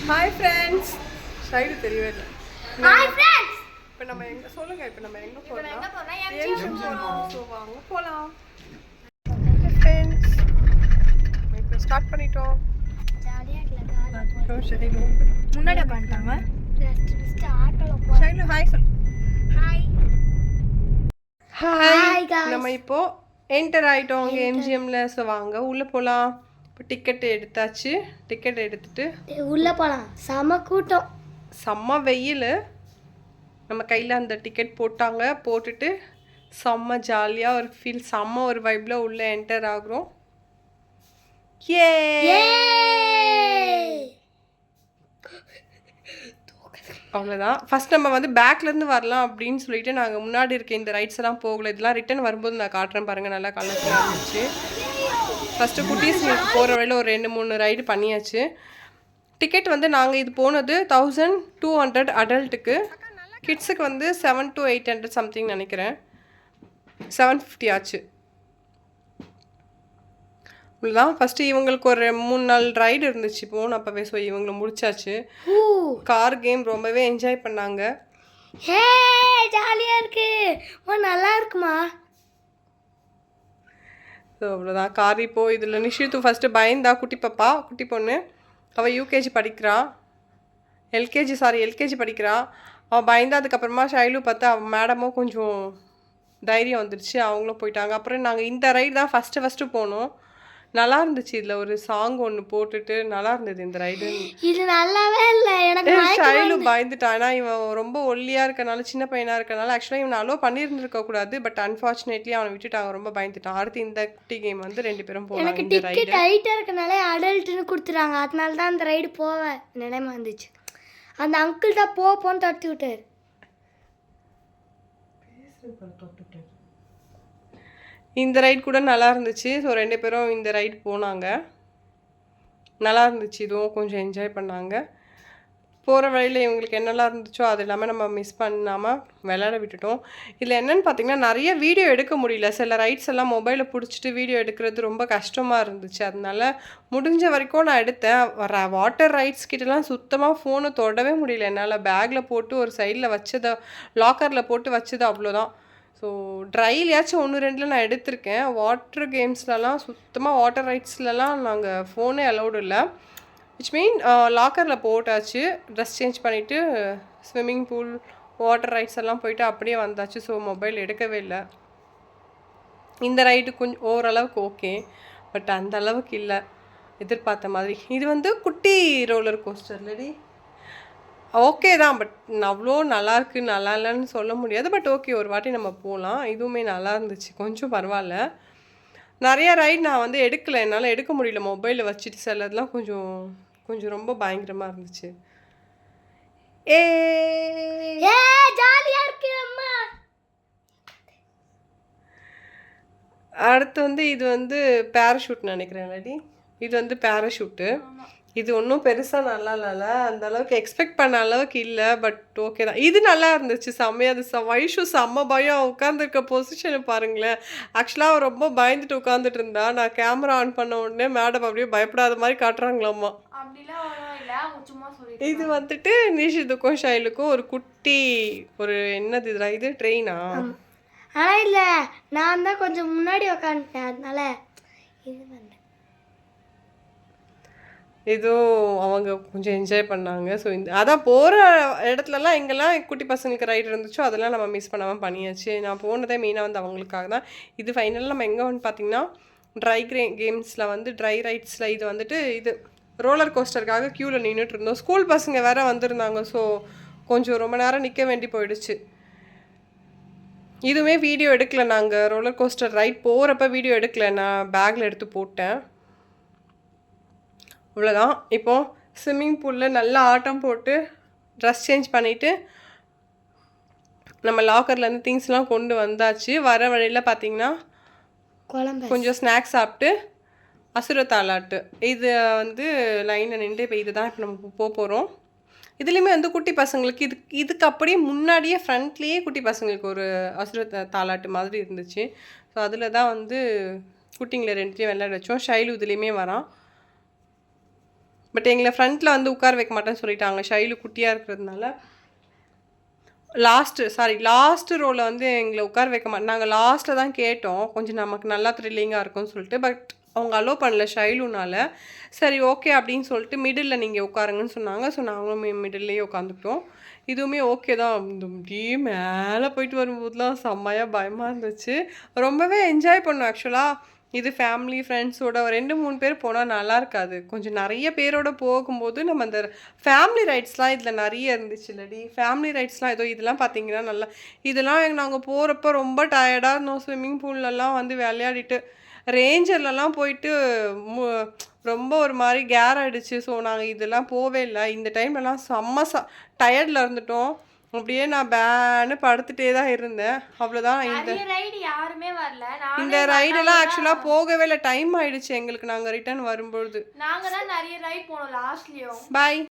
Hi friends. ஷைடு தெரியவே இல்லை. Hi friends. இப்போ நம்ம எங்கே சொல்லுங்கள், இப்போ நம்ம எங்கே போகிறோம்? எம்ஜிஎம் போகிறோம். ஸோ வாங்க போகலாம் ஃப்ரெண்ட்ஸ். இப்போ ஸ்டார்ட் பண்ணிட்டோம். ஷைலு முன்னாடி பண்ணிட்டாங்க. ஷைலு ஹாய் சொல். Hi hi guys. நம்ம இப்போ என்டர் ஆகிட்டோம் அங்கே எம்ஜிஎம்ல. ஸோ வாங்க உள்ளே போகலாம். இப்போ டிக்கெட் எடுத்தாச்சு. டிக்கெட் எடுத்துட்டு உள்ள போலாம். செம கூட்டம், செம்ம வெயில். நம்ம கையில் அந்த டிக்கெட் போட்டாங்க. போட்டுட்டு செம்ம ஜாலியாக ஒரு ஃபீல், செம்ம ஒரு வைப்பில் உள்ளே என்டர் ஆகுறோம். ஏ அவ்வளோதான். ஃபஸ்ட் நம்ம வந்து பேக்லேருந்து வரலாம் அப்படின்னு சொல்லிட்டு நாங்கள் முன்னாடி இருக்க இந்த ரைட்ஸ் எல்லாம் போகல. இதெல்லாம் ரிட்டன் வரும்போது நான் காட்டுறேன் பாருங்கள். நல்லா கலர்ஃபுல்லாக இருந்துச்சு. ஃபஸ்ட்டு குட்டீஸ்ங்களுக்கு போகிற வழியில் ஒரு 2-3 ரைடு பண்ணியாச்சு. டிக்கெட் வந்து நாங்கள் இது போனது 1200 அடல்ட்டுக்கு. கிட்ஸுக்கு வந்து 700 to 800 சம்திங் நினைக்கிறேன். 750 ஆச்சு. இவ்வளோதான். ஃபஸ்ட்டு இவங்களுக்கு ஒரு 3-4 ரைடு இருந்துச்சு போன அப்போவே. ஸோ இவங்களை முடிச்சாச்சு. கார் கேம் ரொம்பவே என்ஜாய் பண்ணாங்க. ஹே ஜாலியா இருக்கு. நல்லா இருக்குமா? ஸோ அவ்வளோதான். கார் இப்போது இதில் நிஷித்து ஃபஸ்ட்டு பயந்தா. குட்டி பாப்பா, குட்டி பொண்ணு, அவள் யூகேஜி படிக்கிறா. எல்கேஜி படிக்கிறா. அவள் பயந்தா. அதுக்கப்புறமா ஷைலு பார்த்தா அவள் மேடமும் கொஞ்சம் தைரியம் வந்துடுச்சு. அவங்களும் போயிட்டாங்க. அப்புறம் நாங்கள் இந்த ரைடு தான் ஃபஸ்ட்டு போனோம். நல்லா இருந்துச்சு. இதில் ஒரு சாங் ஒன்று போட்டுட்டு நல்லா இருந்தது இந்த ரைடு. இது நல்லாவே இல்லை எனக்கு. ஷைலு பயந்துட்டான். ஏன்னா இவன் ரொம்ப ஒல்லியாக இருக்கனால, சின்ன பையனாக இருக்கனால ஆக்சுவலாக இவனை அலோ பண்ணியிருந்துருக்க கூடாது. பட் அன்ஃபார்ச்சுனேட்லி அவனை விட்டுட்டாங்க. ரொம்ப பயந்துட்டான். அடுத்து இந்த குட்டி கேம் வந்து 2 பேரும் போனாங்க. எனக்கு டிக்கெட் ஹைட்டாக இருக்கனால அடல்ட்டுன்னு கொடுத்துறாங்க. அதனால தான் அந்த ரைடு போவேன் நிலைமை வந்துச்சு. அந்த அங்கிள் தான் போன்னு தடுத்து விட்டார். இந்த ரைட் கூட நல்லா இருந்துச்சு. ஸோ 2 பேரும் இந்த ரைட் போனாங்க. நல்லா இருந்துச்சு. இதுவும் கொஞ்சம் என்ஜாய் பண்ணாங்க. போகிற வழியில் இவங்களுக்கு என்னெல்லாம் இருந்துச்சோ அது எல்லாமே நம்ம மிஸ் பண்ணாமல் விளையாட விட்டுட்டோம். இதில் என்னென்னு பார்த்தீங்கன்னா நிறைய வீடியோ எடுக்க முடியல. சில ரைட்ஸ் எல்லாம் மொபைலில் பிடிச்சிட்டு வீடியோ எடுக்கிறது ரொம்ப கஷ்டமாக இருந்துச்சு. அதனால முடிஞ்ச வரைக்கும் நான் எடுத்தேன். வாட்டர் ரைட்ஸ் கிட்டலாம் சுத்தமாக ஃபோனை தொடவே முடியல என்னால். பேக்கில் போட்டு ஒரு சைடில் வச்சதை, லாக்கரில் போட்டு வச்சது, அவ்வளோதான். ஸோ ட்ரைலையாச்சும் 1-2 நான் எடுத்திருக்கேன். வாட்டர் கேம்ஸ்லலாம் சுத்தமாக, வாட்டர் ரைட்ஸ்லலாம் நாங்கள் ஃபோனே அலௌடு இல்லை. விச் மீன் லாக்கரில் போட்டாச்சு. ட்ரெஸ் சேஞ்ச் பண்ணிவிட்டு ஸ்விம்மிங் பூல், வாட்டர் ரைட்ஸ் எல்லாம் போயிட்டு அப்படியே வந்தாச்சு. ஸோ மொபைல் எடுக்கவே இல்லை. இந்த ரைடு கொஞ்சம் ஓரளவுக்கு ஓகே, பட் அந்த அளவுக்கு இல்லை எதிர்பார்த்த மாதிரி. இது வந்து குட்டி ரோலர் கோஸ்டர் இல்லடி, ஓகே தான். பட் அவ்வளோ நல்லாயிருக்கு நல்லா இல்லைன்னு சொல்ல முடியாது. பட் ஓகே, ஒரு வாட்டி நம்ம போகலாம். இதுவுமே நல்லா இருந்துச்சு, கொஞ்சம் பரவாயில்ல. நிறையா ரைட் நான் வந்து எடுக்கலை, என்னால் எடுக்க முடியல மொபைலில் வச்சுட்டு. சிலதெல்லாம் கொஞ்சம் ரொம்ப பயங்கரமாக இருந்துச்சு. ஜாலியா இருக்கு அம்மா. அடுத்து வந்து இது வந்து பேராஷூட் நினைக்கிறேன் இல்லாடி. இது வந்து பேராஷூட்டு. இது ஒன்றும் பெருசாக நல்லா இல்லைல்ல, அந்த அளவுக்கு எக்ஸ்பெக்ட் பண்ண அளவுக்கு இல்லை. பட் ஓகே தான். இது நல்லா இருந்துச்சு செம்மையாக. அது வயசு செம்ம பயம். உட்காந்துருக்க பொசிஷனை பாருங்களேன். ஆக்சுவலாக அவன் ரொம்ப பயந்துட்டு உட்காந்துட்டு இருந்தா. நான் கேமரா ஆன் பண்ண உடனே மேடம் அப்படியே பயப்படாத மாதிரி காட்டுறாங்களாம்மா. இது வந்துட்டு நிஷித்துக்கும் ஷைலுக்கும் ஒரு குட்டி ஒரு என்னது இதுல, இது ட்ரெயினா? ஆனால் இல்லை, நான் தான் கொஞ்சம் முன்னாடி உட்காந்துட்டேன். அதனால இது வந்து ஏதோ அவங்க கொஞ்சம் என்ஜாய் பண்ணாங்க. ஸோ அதான் போகிற இடத்துலலாம் எங்கெல்லாம் குட்டி பசங்களுக்கு ரைடு இருந்துச்சோ அதெல்லாம் நம்ம மிஸ் பண்ணாமல் பண்ணியாச்சு. நான் போனதே மெயினாக வந்து அவங்களுக்காக தான். இது ஃபைனலாக நம்ம எங்கே வந்து பார்த்திங்கன்னா ட்ரை கேம்ஸில் வந்து ட்ரை ரைட்ஸில் இது வந்துட்டு இது ரோலர் கோஸ்டருக்காக க்யூவில் நின்றுட்டு இருந்தோம். ஸ்கூல் பசங்க வேறு வந்திருந்தாங்க. ஸோ கொஞ்சம் ரொம்ப நேரம் நிற்க வேண்டி போயிடுச்சு. இதுவுமே வீடியோ எடுக்கலை. நாங்கள் ரோலர் கோஸ்டர் ரைட் போகிறப்ப வீடியோ எடுக்கலை, நான் பேக்கில் எடுத்து போட்டேன். அவ்வளோதான். இப்போது ஸ்விம்மிங் பூலில் நல்லா ஆட்டம் போட்டு ட்ரெஸ் சேஞ்ச் பண்ணிவிட்டு நம்ம லாக்கர்லேருந்து திங்ஸ்லாம் கொண்டு வந்தாச்சு. வர வழியில் பார்த்திங்கன்னா கொஞ்சம் ஸ்நாக்ஸ் சாப்பிட்டு அசுர தாலாட்டு இது வந்து லைனில் நின்று இப்போ இது தான் இப்போ நம்ம போகிறோம். இதுலேயுமே வந்து குட்டி பசங்களுக்கு இதுக்கு அப்படியே முன்னாடியே ஃப்ரண்ட்லேயே குட்டி பசங்களுக்கு ஒரு அசுர தாலாட்டு மாதிரி இருந்துச்சு. ஸோ அதில் தான் வந்து குட்டிங்களை 2 விளையாட வச்சோம். ஷைலு இதுலேயுமே வரான். பட் எங்களை ஃப்ரண்ட்டில் வந்து உட்கார வைக்க மாட்டேன்னு சொல்லிட்டாங்க, ஷைலு குட்டியாக இருக்கிறதுனால. லாஸ்ட் ரோவில் வந்து எங்களை உட்கார வைக்க மாட்டோம். நாங்கள் லாஸ்ட்டில் தான் கேட்டோம், கொஞ்சம் நமக்கு நல்லா த்ரில்லிங்காக இருக்கும்னு சொல்லிட்டு. பட் அவங்க அலோவ் பண்ணல ஷைலுனால. சரி ஓகே அப்படின்னு சொல்லிட்டு மிடில் நீங்கள் உட்காருங்கன்னு சொன்னாங்க. ஸோ நாங்களும் மிடில்லையே உட்காந்துட்டோம். இதுவுமே ஓகே தான். இப்படியே மேலே போயிட்டு வரும்போதுலாம் செம்மையாக பயமாக இருந்துச்சு. ரொம்பவே என்ஜாய் பண்ணோம் ஆக்சுவலாக. இது ஃபேமிலி ஃப்ரெண்ட்ஸோட 2-3 பேர் போனால் நல்லா இருக்காது. கொஞ்சம் நிறைய பேரோட போகும்போது நம்ம அந்த ஃபேமிலி ரைட்ஸ்லாம் இதில் நிறைய இருந்துச்சு இல்லடி. ஃபேமிலி ரைட்ஸ்லாம் ஏதோ இதெல்லாம் பார்த்தீங்கன்னா நல்லா, இதெல்லாம் நாங்கள் போகிறப்ப ரொம்ப டயர்டாக இருந்தோம். ஸ்விம்மிங் பூல்லலாம் வந்து விளையாடிட்டு ரேஞ்சர்லலாம் போயிட்டு ரொம்ப ஒரு மாதிரி கேர் ஆகிடுச்சு. ஸோ நாங்கள் இதெல்லாம் போவே இல்லை. இந்த டைம்லலாம் செம்ம டயர்டில் இருந்துட்டோம். அப்படியே நான் பேன்னு படுத்துட்டே தான் இருந்தேன். அவ்வளோதான். இந்த ரைடெல்லாம் ஆக்சுவலாக போகவே இல்லை, டைம் ஆயிடுச்சு எங்களுக்கு நாங்கள் ரிட்டர்ன் வரும்பொழுது. நாங்கள் தான் நிறைய ரைட் போனோம் லாஸ்ட்லேயும். பாய்.